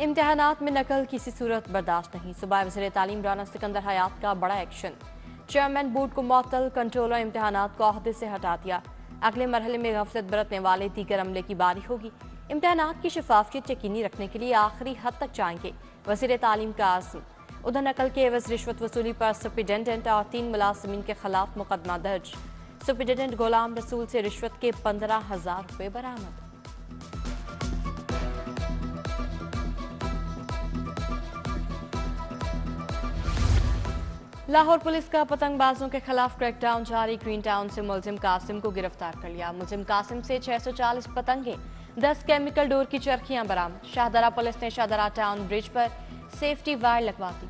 इम्तिहानात में नकल किसी सूरत बर्दाश्त नहीं। सूबाई वज़ीर तालीम राना सिकंदर हयात का बड़ा एक्शन। चेयरमैन बोर्ड को मुअत्तल, कंट्रोलर इम्तिहानात को ओहदे से हटा दिया। अगले मरहले में गफलत बरतने वाले दीगर अमले की बारी होगी। इम्तिहानात की शफाफियत यकीनी रखने के लिए आखिरी हद तक जाएंगे, वज़ीर तालीम का आज़म। उधर नकल के एवज रिश्वत वसूली पर सुप्रिटेंडेंट और 3 मुलाजिमीन के खिलाफ मुकदमा दर्ज। सुप्रिटेंडेंट गुलाम रसूल से रिश्वत के 15,000 रुपये बरामद। लाहौर पुलिस का पतंगबाजों के खिलाफ क्रैकडाउन जारी। ग्रीन टाउन से मुलजिम कासिम को गिरफ्तार कर लिया। मुलजिम कासिम से 640 पतंगे, 10 केमिकल डोर की चरखियां बरामद। शाहदरा पुलिस ने शाहदरा टाउन ब्रिज पर सेफ्टी वायर लगवा दी।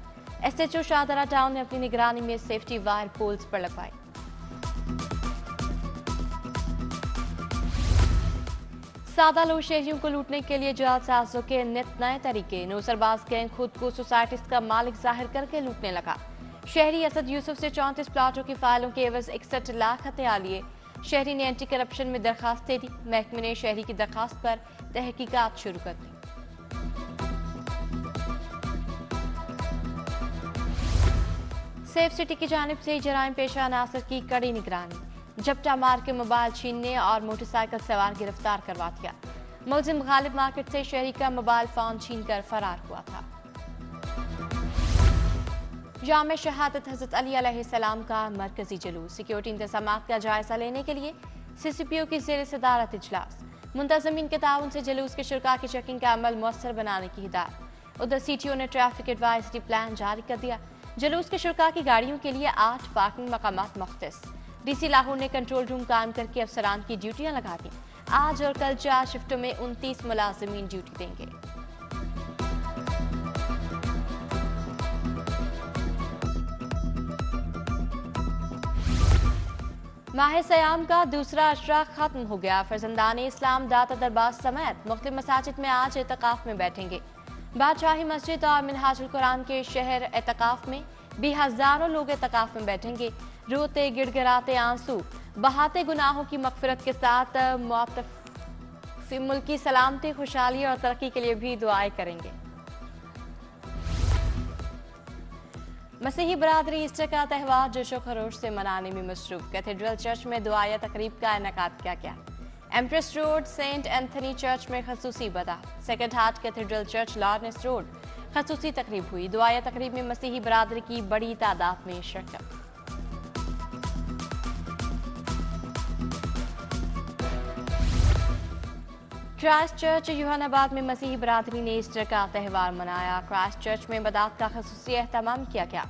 SHO शाहदरा टाउन ने अपनी निगरानी में सेफ्टी वायर पोल्स पर लगवाई। सादा लोग शहरियों को लूटने के लिए जालसाजों के नित नए तरीके। नौसरबाज गैंग खुद को सोसाइटीज का मालिक जाहिर करके लूटने लगा। शहरी असद यूसुफ से 34 प्लाटों की फाइलों के एवज 61 लाख हथिया लिए। शहरी ने एंटी करप्शन में दरखास्त दे दी। महकमे ने शहरी की दरखास्त पर तहकीकात शुरू कर दी। सेफ सिटी की जानिब से जराइम पेशा अनासर की कड़ी निगरानी। झपटा मार के मोबाइल छीनने और मोटरसाइकिल सवार गिरफ्तार करवा दिया। मुलजिम गालिब मार्केट से शहरी का मोबाइल फोन छीनकर फरार हुआ था। जामे शहादत हजरत अली अलैहिस्सलाम का मरकजी जुलूस। सिक्योरिटी इंतजामात का जायजा लेने के लिए CCPO की ज़ेर सदारत इजलास। मुंतज़मीन के ताउन से जुलूस के शुरका की चेकिंग का अमल मुअस्सर बनाने की हिदायत। उधर CTO ने ट्रैफिक एडवाइजरी प्लान जारी कर दिया। जुलूस के शुरका की गाड़ियों के लिए 8 पार्किंग मकामात मुख्तस। DC लाहौर ने कंट्रोल रूम कायम करके अफसरान की ड्यूटियां लगा दी। आज और कल 4 शिफ्टों में 29 मुलाजिमीन ड्यूटी देंगे। माह सयाम का दूसरा अशरा खत्म हो गया। फर्जंदान इस्लाम दाता दरबार समेत मुख्तलिफ मसाजिद में आज एतकाफ में बैठेंगे। बादशाही मस्जिद और मिनहाजुल कुरान के शहर एतकाफ में भी हजारों लोग एतकाफ में बैठेंगे। रोते गिड़गिड़ाते आंसू बहाते गुनाहों की मगफिरत के साथ मुआतफ मुल्क की सलामती, खुशहाली और तरक्की के लिए भी दुआएं करेंगे। मसीही बरादरी ईस्टर का त्यौहार जोशो खरोश से मनाने में मसरूफ। कैथेड्रल चर्च में दुआया तकरीब का इनेकाद किया गया। Empress Road Saint Anthony Church में खसूसी इबादत। Sacred Heart Cathedral Church Lawrence Road खसूसी तकरीब हुई। दुआया तकरीब में मसीही बरादरी की बड़ी तादाद में शिरकत। क्राइस्ट चर्च यूहानाबाद में मसीही बरादरी ने ईस्टर का त्यौहार मनाया। क्राइस्ट चर्च में इबादत का खसूसी एहतमाम किया गया।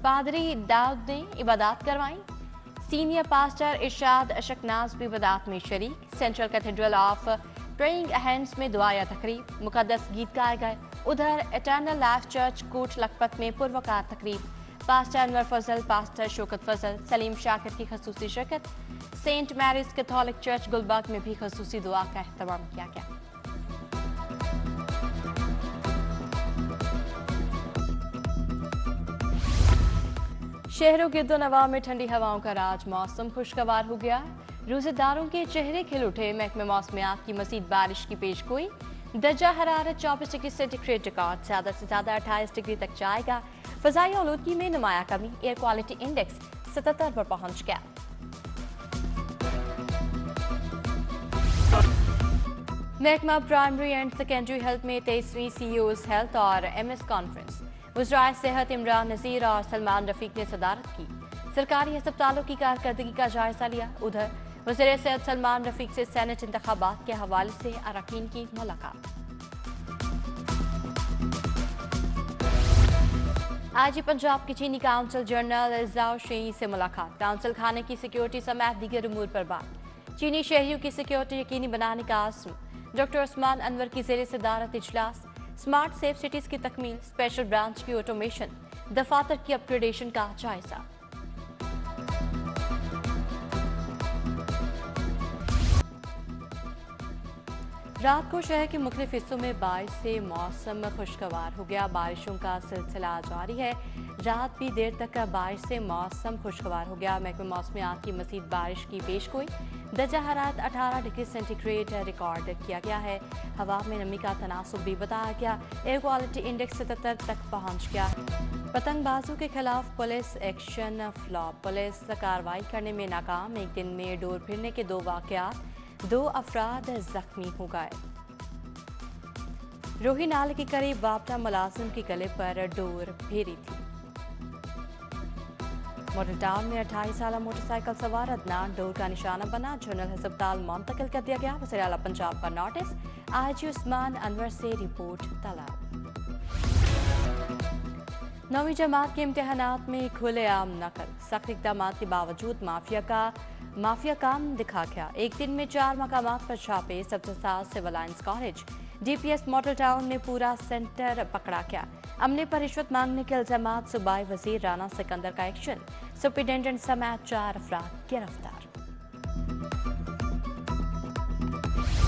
पादरी दाऊद ने इबादत करवाई। सीनियर पास्टर इरशाद अशकनाज भी इबादत में शरीक। Central Cathedral of Praying Hands में दुआया तकरीब, मुकद्दस गीत गाए गए। उधर Eternal Life Church Kot Lakhpat में पुरवकार तकरीब। पास्टर अनवर फजल, पास्टर शौकत फजल, सलीम शाकिर की खसूसी शिरकत। Saint Mary's Catholic Church Gulberg में भी खसूसी दुआ का एहतमाम किया गया। शहरों के दो नवा में ठंडी हवाओं का राज। मौसम खुशगवार हो गया। रोजेदारों के चेहरे खिल उठे। महकमे मौसमियात की मजीद बारिश की पेशगोई। दर्जा हरारत 24 डिग्री सेंटीग्रेड रिकॉर्ड, ज्यादा से ज्यादा 28 डिग्री तक जाएगा। फजाई आलूदगी में नुमाया कमी। एयर क्वालिटी इंडेक्स 77 पर पहुंच गया। महकमा प्राइमरी एंड सेकेंडरी हेल्थ में 23वीं CEO's हेल्थ और MS कॉन्फ्रेंस। वज़राए सेहत इमरान नज़ीर और सलमान रफीक ने सदारत की। सरकारी अस्पतालों की कारकर्दगी का जायजा लिया। उधर वज़ीर सेहत सलमान रफीक से सेनेट इंतखाबात के हवाले से अरकान की मुलाकात। आज पंजाब की चीनी काउंसिल जनरल जाओ शेई से मुलाकात। काउंसिल खाने की सिक्योरिटी समेत दीगर उमूर पर बात। चीनी शहरियों की सिक्योरिटी यकीनी बनाने का आज़म। डॉक्टर उस्मान अनवर की ज़ेर सदारत इजलास। स्मार्ट सेफ सिटीज की तकमील, स्पेशल ब्रांच की ऑटोमेशन, दफातर की अपग्रेडेशन का जायजा। रात को शहर के मुख्तलिफ हिस्सों में बारिश से मौसम खुशगवार हो गया। बारिशों का सिलसिला जारी है। रात भी देर तक बारिश से मौसम खुशगवार हो गया। महकमा मौसमियात की मज़ीद बारिश की पेशगोई। दर्जा हरारत 18 डिग्री सेंटीग्रेड रिकॉर्ड किया गया है। हवा में नमी का तनासुब भी बताया गया। एयर क्वालिटी इंडेक्स 77 तक पहुँच गया। पतंगबाजों के खिलाफ पुलिस एक्शन फ्लॉप। पुलिस कार्रवाई करने में नाकाम। एक दिन में डोर फिरने के 2 वाक़यात, 2 अफराद जख्मी हो गए। रोही नाले के करीब वापटा मुलाजिम के गले पर डोर फेरी थी। मॉडल टाउन में 28 साल मोटरसाइकिल सवार अदनान डोर का निशाना बना। जनरल अस्पताल मुंतकिल कर दिया गया। वज़ीर आला पंजाब का नोटिस। IG उस्मान अनवर से रिपोर्ट तलब। 9वीं जमात के इम्तिहानात में खुलेआम नकल। सख्त इक़दाम के बावजूद माफिया काम दिखा गया। एक दिन में 4 मकामात पर छापे। सबसे साथ Civil Lines college DPS Model Town में पूरा सेंटर पकड़ा गया। अमले पर रिश्वत मांगने के इल्जामात। सूबाई वजीर राना सिकंदर का एक्शन। सुपरिटेंडेंट समेत 4 अफराद गिरफ्तार।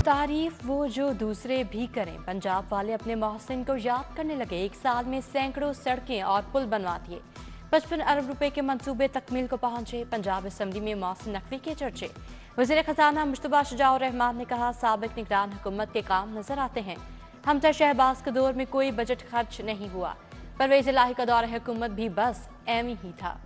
तारीफ वो जो दूसरे भी करें। पंजाब वाले अपने मोहसिन को याद करने लगे। 1 साल में सैकड़ों सड़कें और पुल बनवा दिए। 55 अरब रुपए के मंसूबे तकमील को पहुंचे। पंजाब असम्बली में मोहसिन नकवी के चर्चे। वज़ीर खजाना मुश्तबा शुजाउर रहमान ने कहा, साबिक निगरान हुकूमत के काम नजर आते हैं। हमजा शहबाज के दौर में कोई बजट खर्च नहीं हुआ। परवेज इलाही का दौर हुकूमत भी बस एम ही था।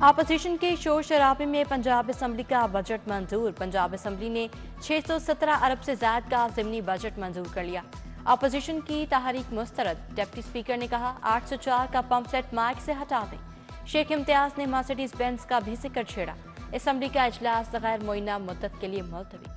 अपोजिशन के शोर शराबे में पंजाब असम्बली का बजट मंजूर। पंजाब असम्बली ने 617 अरब से ज्यादा का ज़िमनी बजट मंजूर कर लिया। अपोजिशन की तहरीक मुस्तरद। डिप्टी स्पीकर ने कहा, 804 का पंपलेट माइक से हटा दें। शेख इम्तियाज ने मर्सिडीज बेंज का भी जिक्र छेड़ा। असम्बली का इजलास गैर मुअय्यना मुद्दत के लिए मुलतवी।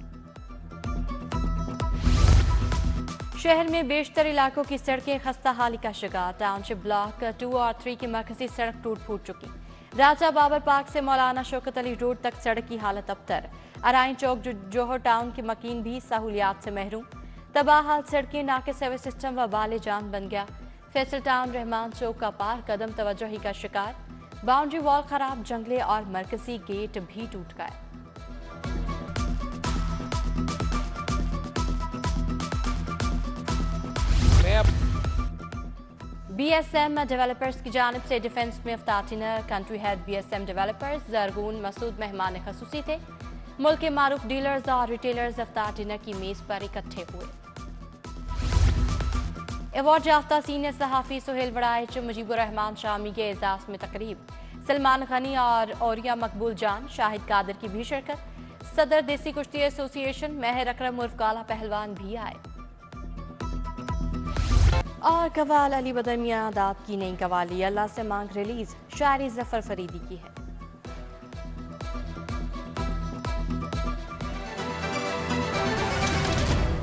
शहर में बेशतर इलाकों की सड़कें खस्ता हाली का शिकार। टाउनशिप ब्लॉक 2 और 3 की मरकजी सड़क टूट फूट चुकी। राजा बाबर पार्क से मौलाना शौकत अली रोड तक सड़क की हालत अबतर। अराइन चौक जोहर टाउन के मकीन भी सहूलियात से महरूम। तबाह हाल सड़कें, नाके सर्विस सिस्टम व बाले जान बन गया। फैसल टाउन रहमान चौक का पार्क कदम तवज्जोही का शिकार। बाउंड्री वॉल खराब, जंगले और मरकजी गेट भी टूट गए। BSM डेवलपर्स की जानिब से डिफेंस में अफ्तार country head BSM developers Zarghoon Masood मेहमान खसूसी थे। मुल्क के मारूफ डीलर्स और रिटेलर्स अफ्तार डिनर की मेज पर इकट्ठे हुए। अवार्ड याफ्ता सीनियर सहाफ़ी सुहेल वड़ाइच मुजीबुर रहमान शामी के एजाज में तकरीब। सलमान गनी और औरिया मकबूल जान, शाहिद कादिर की भी शिरकत। सदर देसी कुश्ती एसोसिएशन महर अकरम उर्फ काला पहलवान भी आए। और कवाल अली बदर मियां दाद की नई कवाली अल्लाह से मांग रिलीज। शायरी जफर फरीदी की है।